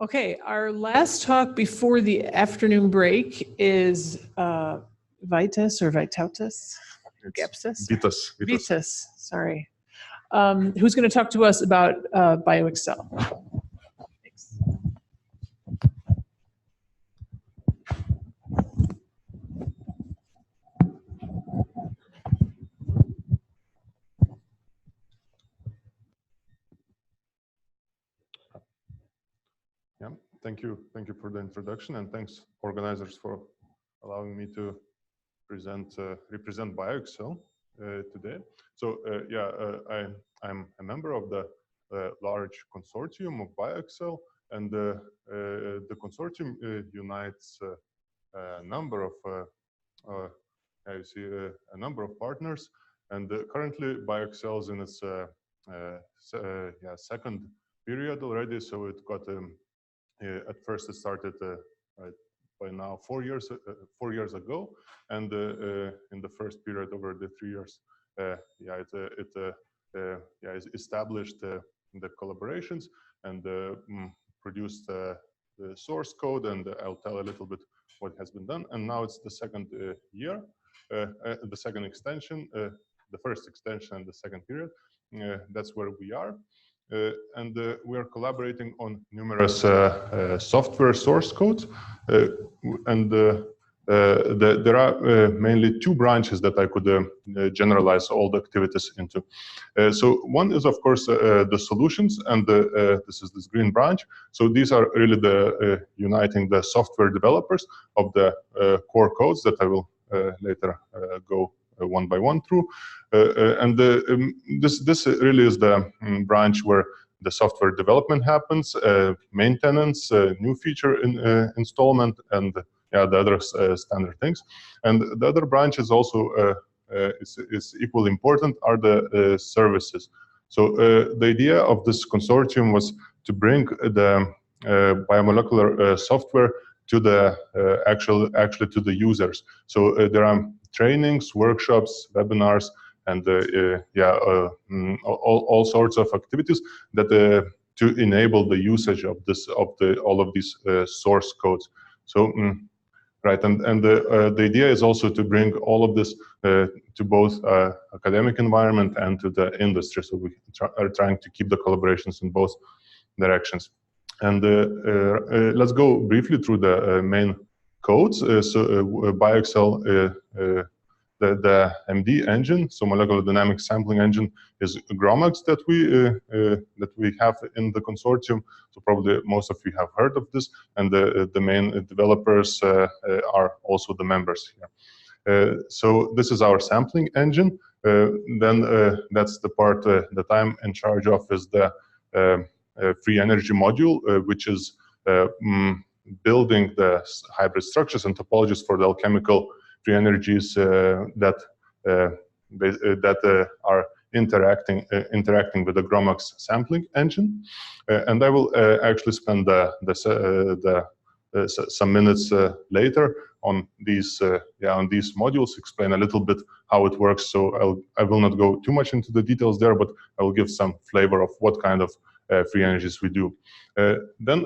Okay, our last talk before the afternoon break is Vitus or Vitautus? Gapsys? Vitus. Sorry. Who's going to talk to us about BioExcel? Thanks. Yeah, thank you for the introduction, and thanks organizers for allowing me to represent BioExcel today. So I'm a member of the large consortium of BioExcel, and the consortium unites a number of a number of partners, and currently BioExcel is in its second period already. So it got at first it started by now 4 years ago, and in the first period over the 3 years, it established the collaborations and produced the source code, and I'll tell a little bit what has been done. And now it's the second year, the second extension, the first extension and the second period. That's where we are. And we are collaborating on numerous software source codes, and there are mainly two branches that I could generalize all the activities into. So one is, of course, the solutions, and this is this green branch. So these are really the uniting the software developers of the core codes that I will later go one by one through. And this really is the branch where the software development happens, maintenance, new feature installment, and the other standard things. And the other branch is also is equally important, are the services. So the idea of this consortium was to bring the biomolecular software to the actually to the users. So there are trainings, workshops, webinars, and all sorts of activities that to enable the usage of all of these source codes. So right, and the idea is also to bring all of this to both academic environment and to the industry. So we are trying to keep the collaborations in both directions. And let's go briefly through the main codes. So BioExcel, the MD engine, so molecular dynamics sampling engine, is GROMACS that we have in the consortium. So probably most of you have heard of this, and the main developers are also the members here. So this is our sampling engine. Then that's the part that I'm in charge of, is the free energy module, which is building the hybrid structures and topologies for the alchemical free energies that are interacting with the GROMACS sampling engine. And I will actually spend some minutes later on these modules, explain a little bit how it works. So I will not go too much into the details there, but I will give some flavor of what kind of free energies we do. Then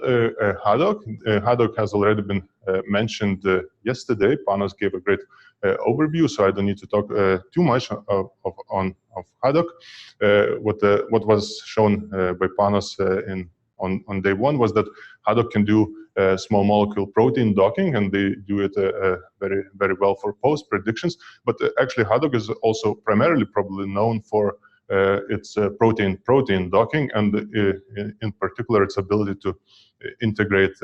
Haddock. Haddock has already been mentioned yesterday. Panos gave a great overview, so I don't need to talk too much on Haddock. What was shown by Panos on day one was that Haddock can do small molecule protein docking, and they do it very, very well for post predictions. But actually, Haddock is also primarily probably known for its protein docking, and in particular its ability to integrate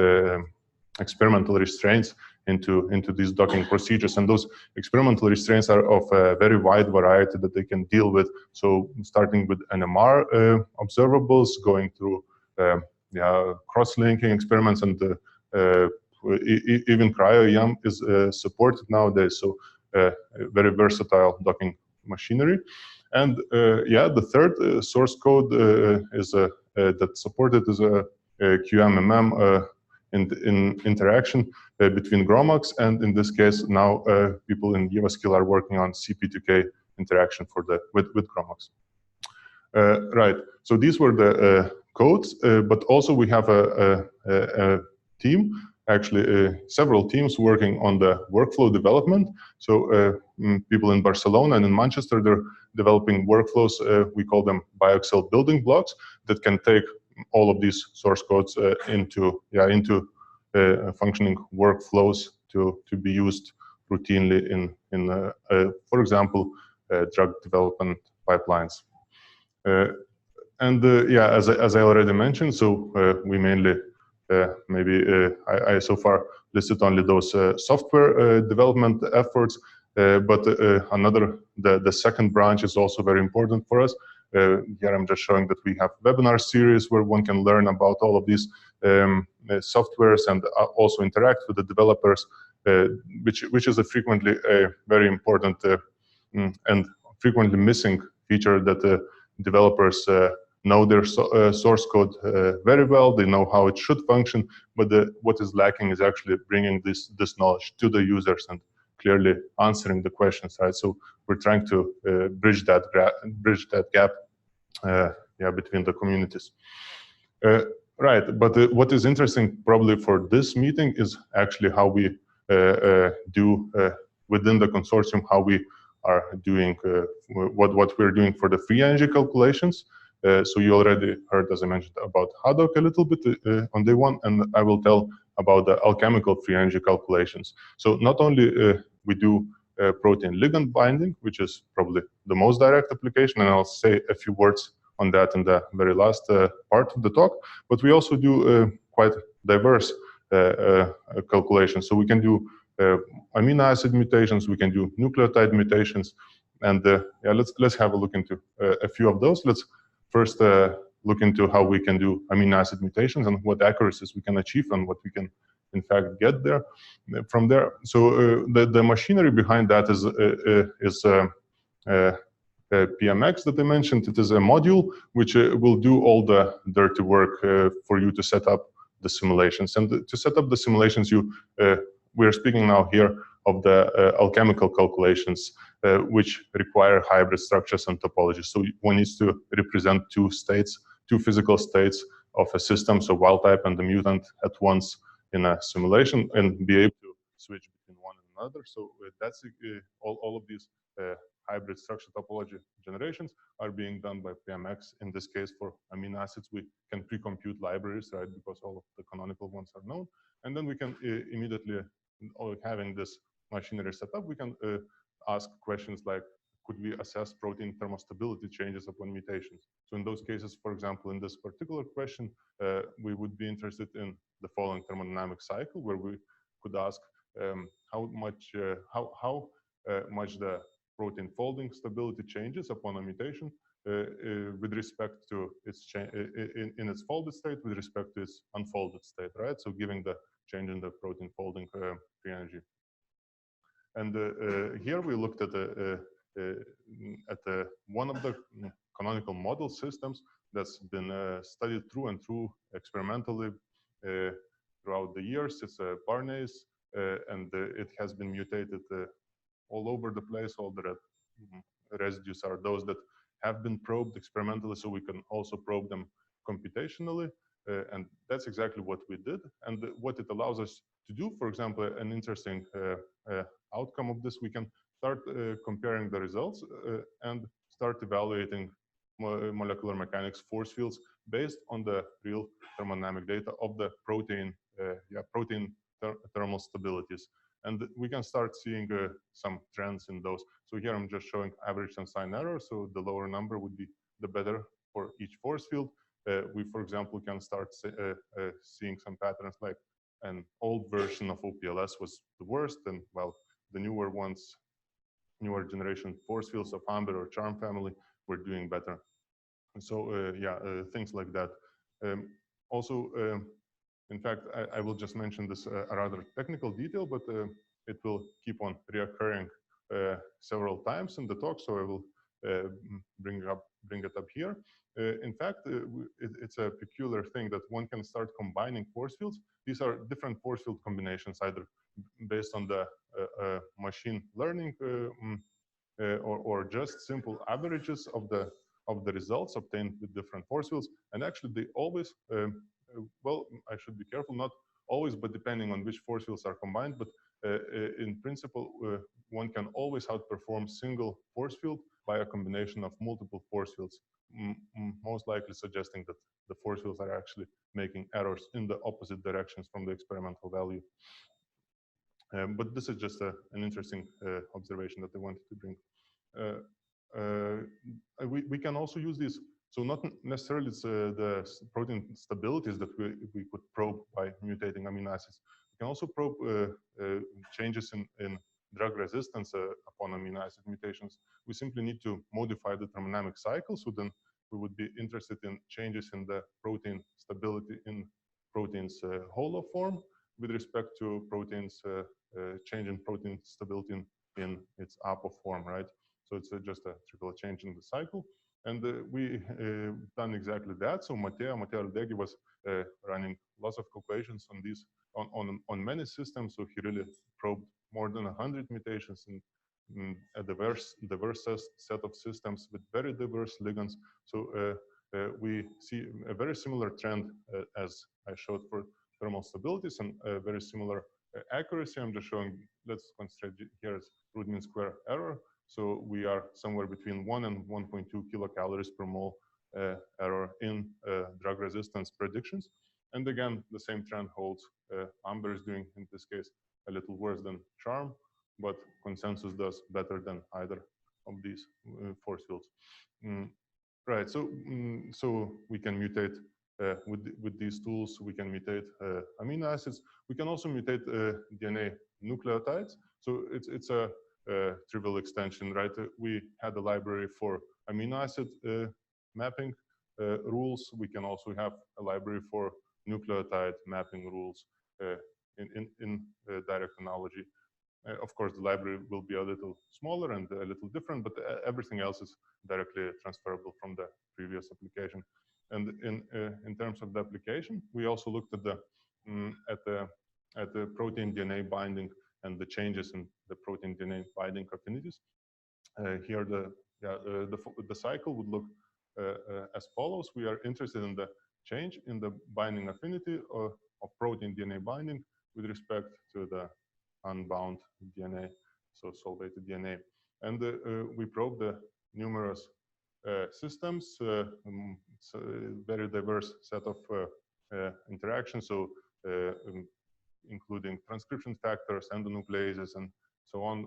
experimental restraints into these docking procedures. And those experimental restraints are of a very wide variety that they can deal with. So starting with NMR observables, going through cross-linking experiments, and even cryo-EM is supported nowadays. So very versatile docking machinery. And the third source code is that's supported is a QMMM in interaction between GROMACS, and in this case now people in BioExcel are working on CP2K interaction with GROMACS. Right. So these were the codes, but also we have a team, actually several teams working on the workflow development. So people in Barcelona and in Manchester, they're developing workflows. We call them BioExcel building blocks that can take all of these source codes into functioning workflows to be used routinely in for example, drug development pipelines. Yeah, as I already mentioned, so we mainly I so far listed only those software development efforts, but the second branch is also very important for us. Here I'm just showing that we have webinar series where one can learn about all of these softwares and also interact with the developers, which is frequently a very important and frequently missing feature that developers know their source code very well. They know how it should function, but what is lacking is actually bringing this knowledge to the users and clearly answering the questions, right? So we're trying to bridge that gap between the communities. Right, but what is interesting probably for this meeting is actually how we do within the consortium, how we are doing what we're doing for the free energy calculations. So you already heard, as I mentioned, about HADOC a little bit on day one, and I will tell about the alchemical free energy calculations. So not only we do protein ligand binding, which is probably the most direct application, and I'll say a few words on that in the very last part of the talk, but we also do quite diverse calculations. So we can do amino acid mutations, we can do nucleotide mutations, and yeah, let's have a look into a few of those. Let's first look into how we can do amino acid mutations and what accuracies we can achieve and what we can in fact get there from there. So the machinery behind that is PMX that I mentioned. It is a module which will do all the dirty work for you to set up the simulations. And to set up the simulations, we're speaking now here of the alchemical calculations, which require hybrid structures and topologies. So one needs to represent two physical states of a system, so wild type and the mutant at once in a simulation, and be able to switch between one and another. So that's all of these hybrid structure topology generations are being done by PMX. In this case, for amino acids, we can pre-compute libraries, right? Because all of the canonical ones are known. And then we can immediately, having this machinery set up, we can ask questions like, could we assess protein thermostability changes upon mutations? So in those cases, for example, in this particular question, we would be interested in the following thermodynamic cycle, where we could ask how much the protein folding stability changes upon a mutation with respect to its in its folded state with respect to its unfolded state, right? So giving the change in the protein folding free energy. And here we looked at one of the canonical model systems that's been studied through and through experimentally throughout the years. It's a Barnase, and it has been mutated all over the place. All the residues are those that have been probed experimentally, so we can also probe them computationally. And that's exactly what we did. And what it allows us to do, for example, an interesting outcome of this, we can start comparing the results and start evaluating molecular mechanics force fields based on the real thermodynamic data of the protein thermal stabilities. And we can start seeing some trends in those. So here I'm just showing average and sign error. So the lower number would be the better for each force field. We, for example, can start seeing some patterns like an old version of OPLS was the worst, and well, the newer generation force fields of Amber or Charm family were doing better. And so things like that. Also, in fact, I will just mention this a rather technical detail, but it will keep on reoccurring several times in the talk, so I will bring it up here. In fact, it's a peculiar thing that one can start combining force fields. These are different force field combinations, either based on the machine learning or just simple averages of the results obtained with different force fields. And actually, they always, well, I should be careful, not always, but depending on which force fields are combined. But in principle, one can always outperform single force field by a combination of multiple force fields, most likely suggesting that the force fields are actually making errors in the opposite directions from the experimental value. But this is just an interesting observation that I wanted to bring. We can also use these, so not necessarily it's, the protein stabilities that we could probe by mutating amino acids. We can also probe changes in drug resistance upon amino acid mutations. We simply need to modify the thermodynamic cycle, so then we would be interested in changes in the protein stability in proteins holo form with respect to proteins change in protein stability in its apo form, right? So it's just a trivial change in the cycle. And we done exactly that. So Matteo Aldeghi was running lots of calculations on these, on many systems. So he really probed more than 100 mutations in a diverse set of systems with very diverse ligands. So we see a very similar trend as I showed for thermal stabilities and very similar accuracy. I'm just showing, let's concentrate here as root mean square error. So we are somewhere between 1 and 1.2 kilocalories per mole error in drug resistance predictions. And again, the same trend holds. Amber is doing, in this case, a little worse than Charm, but consensus does better than either of these force fields. Right, so we can mutate with these tools. We can mutate amino acids. We can also mutate DNA nucleotides. So it's a trivial extension, right? We had a library for amino acid mapping rules. We can also have a library for nucleotide mapping rules in direct analogy. Of course, the library will be a little smaller and a little different, but everything else is directly transferable from the previous application. And in terms of the application, we also looked at the protein DNA binding and the changes in the protein DNA binding affinities. Here, the cycle would look as follows. We are interested in the change in the binding affinity of protein DNA binding with respect to the unbound DNA, so solvated DNA. And we probe the numerous systems, it's a very diverse set of interactions, so including transcription factors, endonucleases, and so on,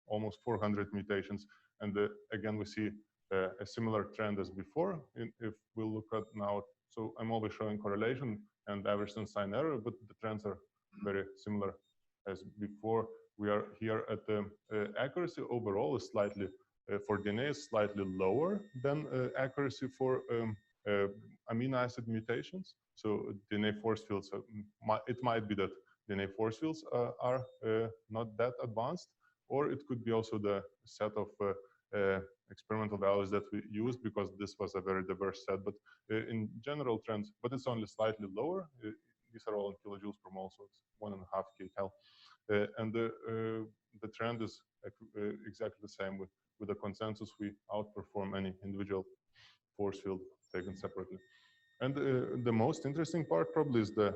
almost 400 mutations. And again, we see a similar trend as before. If we look at now, so I'm always showing correlation and average sign error, but the trends are very similar as before. We are here at the accuracy overall is slightly, for DNA is slightly lower than accuracy for amino acid mutations. So DNA force fields, it might be that DNA force fields are not that advanced, or it could be also the set of experimental values that we used, because this was a very diverse set. But in general trends, but it's only slightly lower. These are all in kilojoules per mole, so it's 1.5 kcal. And the trend is exactly the same with the consensus. We outperform any individual force field taken separately. And the most interesting part probably is the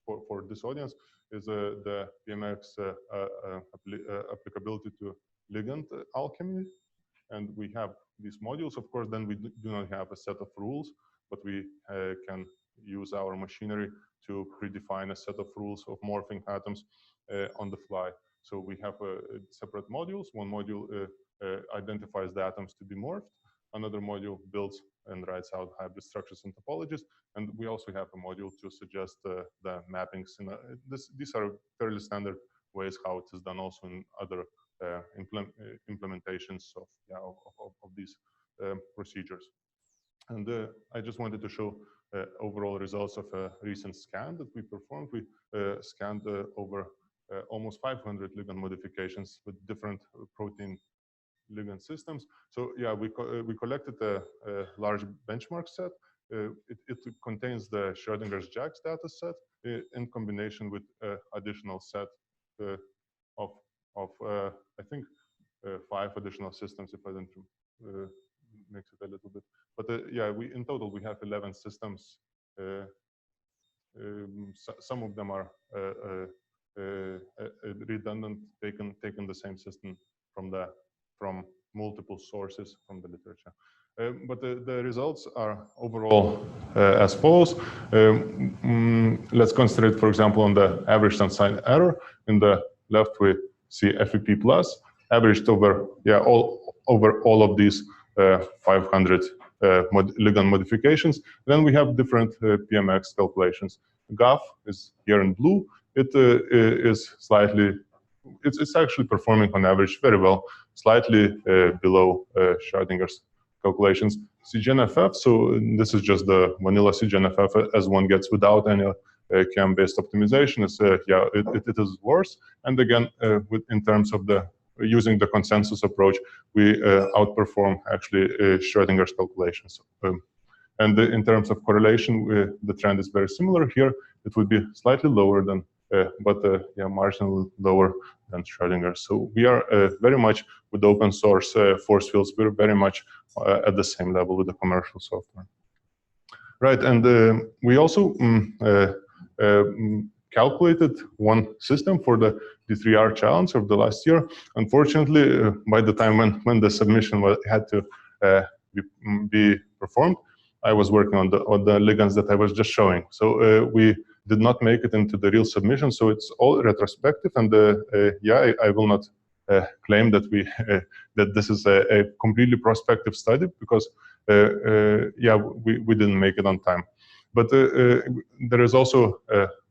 for this audience is the BMX applicability to ligand alchemy. And we have these modules. Of course, then we do not have a set of rules, but we can use our machinery to predefine a set of rules of morphing atoms on the fly. So we have separate modules. One module identifies the atoms to be morphed. Another module builds and writes out hybrid structures and topologies. And we also have a module to suggest the mappings. These are fairly standard ways how it is done also in other implementations of these procedures. And I just wanted to show overall results of a recent scan that we performed. We scanned over almost 500 ligand modifications with different protein ligand systems. So yeah, we collected a large benchmark set. It contains the Schrödinger's JAX data set in combination with additional set of I think 5 additional systems, if I don't makes it a little bit. But yeah, in total we have 11 systems. Some of them are redundant, taken the same system from multiple sources from the literature. But the results are overall as follows. Let's concentrate, for example, on the average unsigned error. In the left, we see FEP plus, averaged over all of these 500 ligand modifications. Then we have different PMX calculations. GAF is here in blue. It is slightly, it's actually performing on average very well, slightly below Schrödinger's calculations. CGNFF, so this is just the vanilla CGNFF as one gets without any QM-based optimization. It is worse. And again, in terms of using the consensus approach, we outperform actually Schrödinger's calculations. And in terms of correlation, the trend is very similar here. It would be slightly lower than, but marginally lower than Schrödinger. So we are very much with open source force fields. We're very much at the same level with the commercial software. Right, and we also calculated one system for the D3R challenge of the last year. Unfortunately, by the time when the submission had to be performed, I was working on the ligands that I was just showing. So we did not make it into the real submission. So it's all retrospective, and I will not claim that that this is a completely prospective study, because we didn't make it on time. But there is also,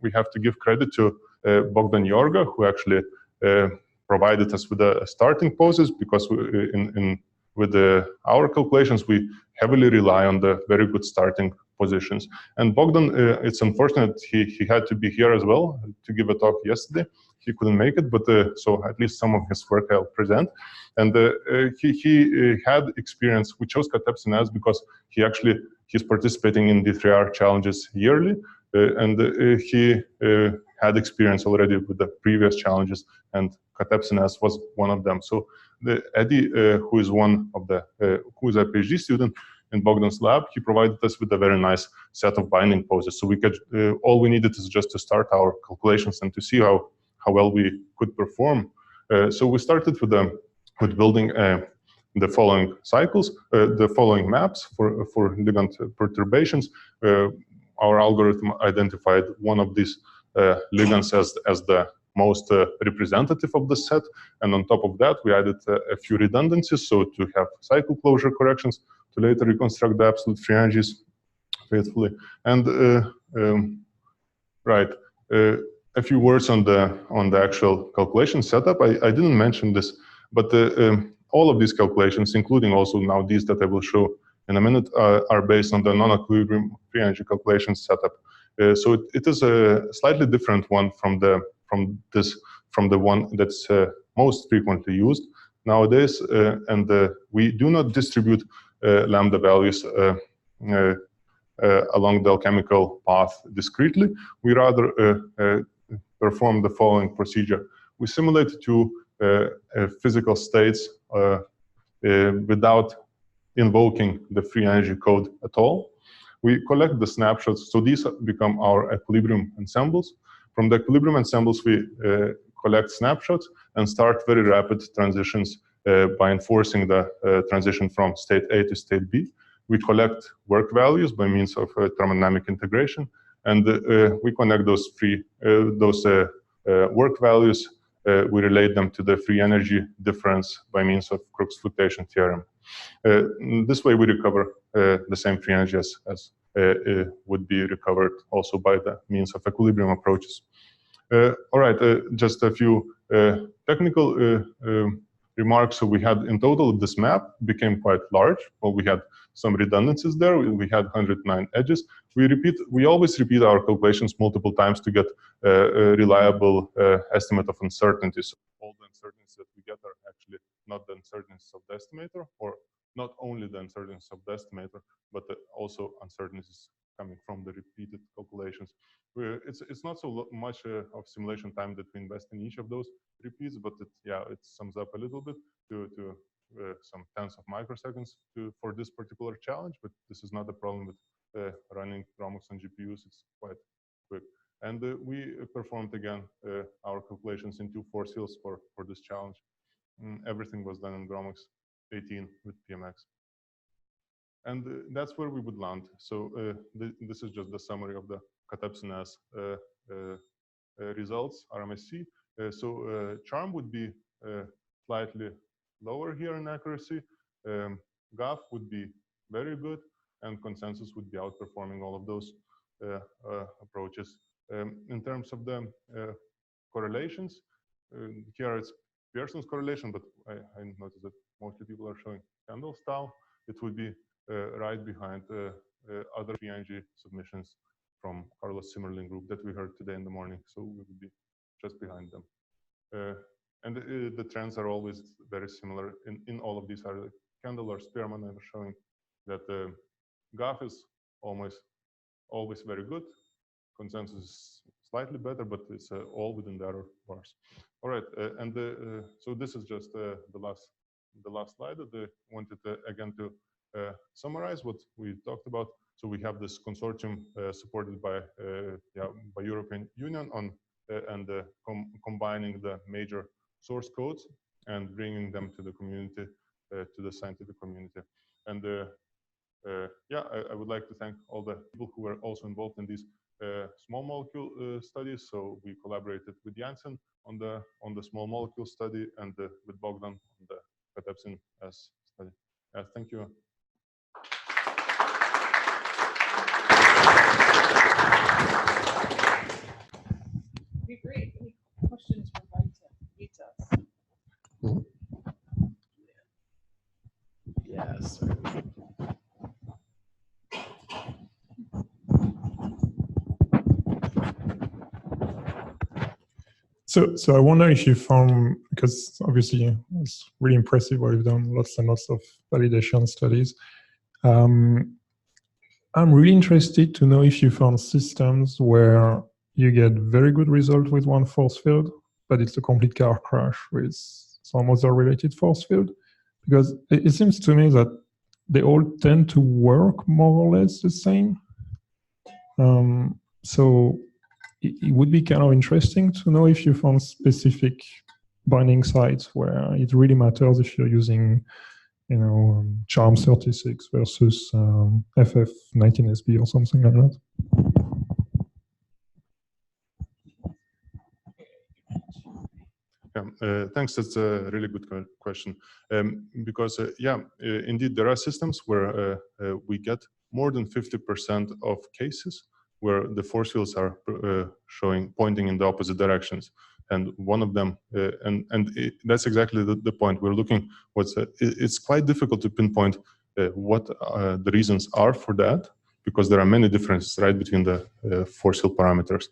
we have to give credit to Bogdan Yorga, who actually provided us with the starting poses, because with our calculations, we heavily rely on the very good starting positions. And Bogdan, it's unfortunate he had to be here as well to give a talk yesterday. He couldn't make it, but so at least some of his work I'll present. And he had experience. We chose Gapsys because he's participating in D3R challenges yearly, and he had experience already with the previous challenges, and Gapsys was one of them. So Eddie, who is who is a PhD student in Bogdan's lab, he provided us with a very nice set of binding poses. So we could, all we needed is just to start our calculations and to see how well we could perform. So we started with building the following cycles, the following maps for ligand perturbations. Our algorithm identified one of these ligands as the most representative of the set, and on top of that we added a few redundancies, so to have cycle closure corrections to later reconstruct the absolute free energies faithfully. And right, a few words on the actual calculation setup. I didn't mention this, but all of these calculations, including also now these that I will show in a minute, are based on the non-equilibrium free energy calculation setup. So it is a slightly different one from the one that's most frequently used nowadays, and we do not distribute lambda values along the alchemical path discretely. We rather perform the following procedure. We simulate two physical states without invoking the free energy code at all. We collect the snapshots, so these become our equilibrium ensembles. From the equilibrium ensembles, we collect snapshots and start very rapid transitions by enforcing the transition from state A to state B. We collect work values by means of thermodynamic integration, and we connect those work values. We relate them to the free energy difference by means of Crookes fluctuation theorem. This way, we recover the same free energy as would be recovered also by the means of equilibrium approaches. All right, just a few technical remarks. So we had in total, this map became quite large. Well, we had some redundancies there. We had 109 edges. We always repeat our calculations multiple times to get a reliable estimate of uncertainty. So all the uncertainties that we get are actually not the uncertainties of the estimator, or not only the uncertainties of the estimator, but also uncertainties coming from the repeated calculations. It's not so much of simulation time that we invest in each of those repeats, but it sums up a little bit to some tens of microseconds for this particular challenge, but this is not a problem with running Gromux on GPUs. It's quite quick. And we performed again our calculations in 2 force fields for this challenge. Everything was done in Gromux 18 with PMX. And that's where we would land. So this is just the summary of the Gapsys results, RMSC. So charm would be slightly lower here in accuracy. GAF would be very good, and consensus would be outperforming all of those approaches. In terms of the correlations, here it's Pearson's correlation, but I noticed that mostly people are showing candle style. It would be right behind other PNG submissions from Carlos Zimmerlin group that we heard today in the morning. So we would be just behind them. And the trends are always very similar in all of these. Kendall or Spearman are showing that GAF is always very good. Consensus is slightly better, but it's all within the error bars. All right, so this is just the last slide that I wanted again to summarize what we talked about. So we have this consortium supported by European Union on combining the major source codes and bringing them to the community, to the scientific community. And I would like to thank all the people who were also involved in these small molecule studies. So we collaborated with Janssen on the small molecule study and with Bogdan on the Gapsys study. Thank you. Be great. Any questions for Vitas? Yes. So I wonder if you found, because obviously it's really impressive what you've done, lots and lots of validation studies. I'm really interested to know if you found systems where you get very good result with one force field, but it's a complete car crash with some other related force field. Because it seems to me that they all tend to work more or less the same. So it would be kind of interesting to know if you found specific binding sites where it really matters if you're using, you know, charm 36 versus FF19SB or something like that. Thanks. That's a really good question. Because indeed, there are systems where we get more than 50% of cases where the force fields are pointing in the opposite directions. And one of them, that's exactly the point we're looking. It's quite difficult to pinpoint what the reasons are for that, because there are many differences, right, between the force field parameters.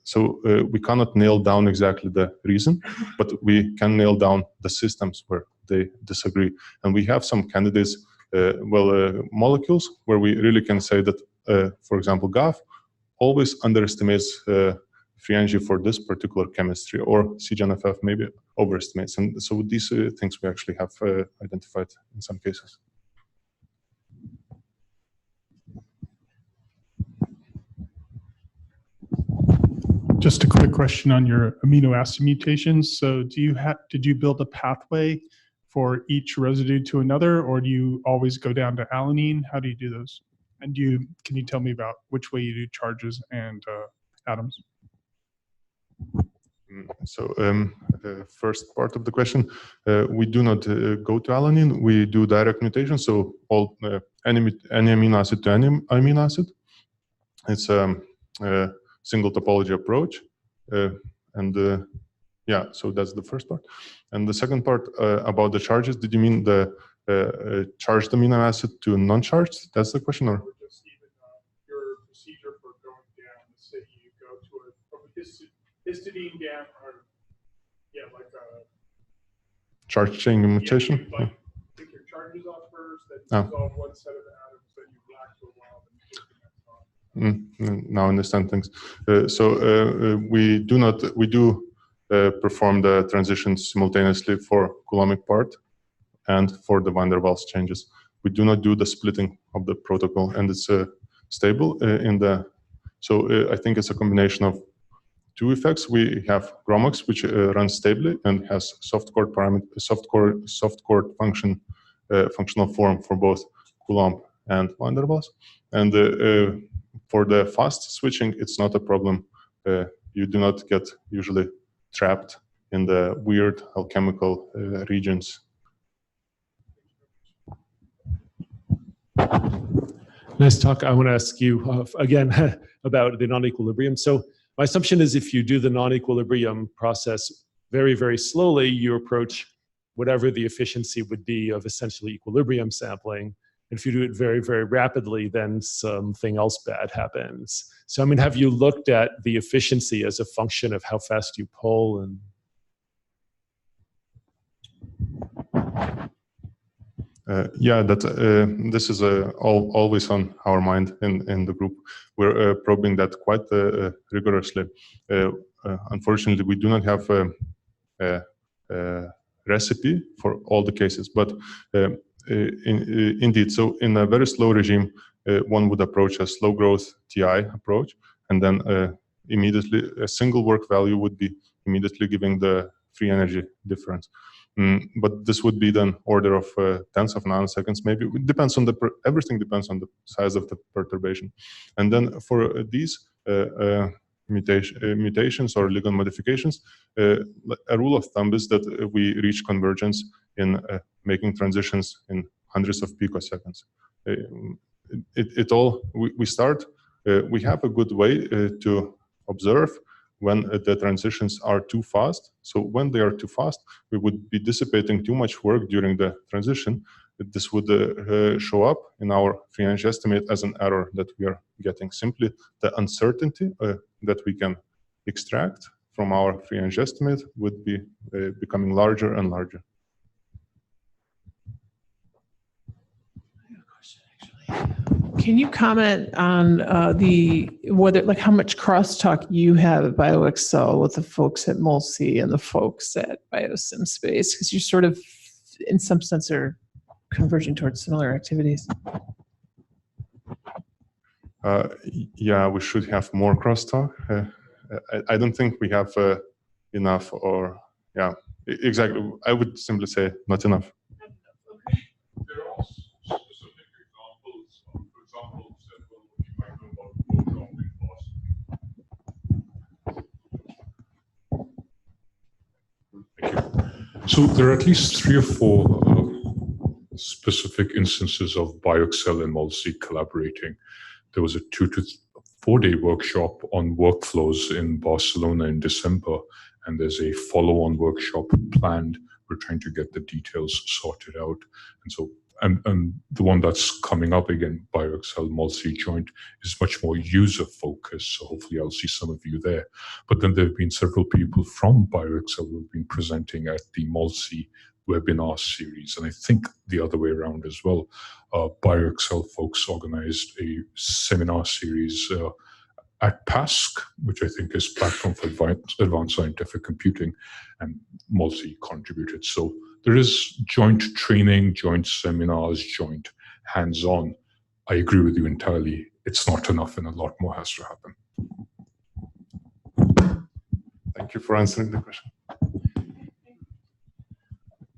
So we cannot nail down exactly the reason, but we can nail down the systems where they disagree. And we have some candidates, molecules where we really can say that, for example, GAF always underestimates free energy for this particular chemistry, or CGNFF maybe overestimates. And so these things we actually have identified in some cases. Just a quick question on your amino acid mutations. So did you build a pathway for each residue to another, or do you always go down to alanine? How do you do those? And can you tell me about which way you do charges and atoms? So the first part of the question, we do not go to alanine. We do direct mutation. So all any amino acid to any amino acid. It's a single topology approach, so that's the first part. And the second part about the charges, did you mean the charged amino acid to non-charged? That's the question, or? Just even your procedure for going down. Let's say you go to from a histidine down, or like a charge chain mutation. Like take your charges off first, then dissolve one set of atoms, then you relax for a while, then you take the next off. Now I understand things. We do perform the transitions simultaneously for Coulombic part, and for the van der Waals changes. We do not do the splitting of the protocol, and it's stable in the. So I think it's a combination of two effects. We have Gromox, which runs stably and has soft core functional form for both Coulomb and van der Waals. And for the fast switching, it's not a problem. You do not get usually trapped in the weird alchemical regions. Nice talk. I want to ask you again about the non-equilibrium. So my assumption is if you do the non-equilibrium process very, very slowly, you approach whatever the efficiency would be of essentially equilibrium sampling. And if you do it very, very rapidly, then something else bad happens. So, I mean, have you looked at the efficiency as a function of how fast you pull? And yeah, this is always on our mind in the group. We're probing that quite rigorously. Unfortunately, we do not have a recipe for all the cases, but indeed, so in a very slow regime, one would approach a slow growth TI approach, and then immediately a single work value would be immediately giving the free energy difference. But this would be then order of tens of nanoseconds, maybe. It depends on everything depends on the size of the perturbation. And then for these mutations or ligand modifications, a rule of thumb is that we reach convergence in making transitions in hundreds of picoseconds. We start, we have a good way to observe when the transitions are too fast. So when they are too fast, we would be dissipating too much work during the transition. This would show up in our free energy estimate as an error that we are getting. Simply the uncertainty that we can extract from our free energy estimate would be becoming larger and larger. Can you comment on how much crosstalk you have at BioExcel with the folks at MolSI and the folks at BioSim Space? Because you sort of, in some sense, are converging towards similar activities. Yeah, we should have more crosstalk. I don't think we have enough, or yeah, exactly. I would simply say not enough. There are also specific examples, for example, several you might know about programming costs. Thank you. So there are at least 3 or 4 specific instances of BioExcel and MolSI collaborating. There was a 2 to 4 day workshop on workflows in Barcelona in December, and there's a follow-on workshop planned. We're trying to get the details sorted out. And so, and the one that's coming up again, BioExcel MolSI joint, is much more user-focused. So hopefully I'll see some of you there. But then there have been several people from BioExcel who have been presenting at the MolSI webinar series, and I think the other way around as well. BioExcel folks organized a seminar series at PASC, which I think is Platform for Advanced Scientific Computing, and MolSI contributed. So there is joint training, joint seminars, joint hands-on. I agree with you entirely. It's not enough, and a lot more has to happen. Thank you for answering the question.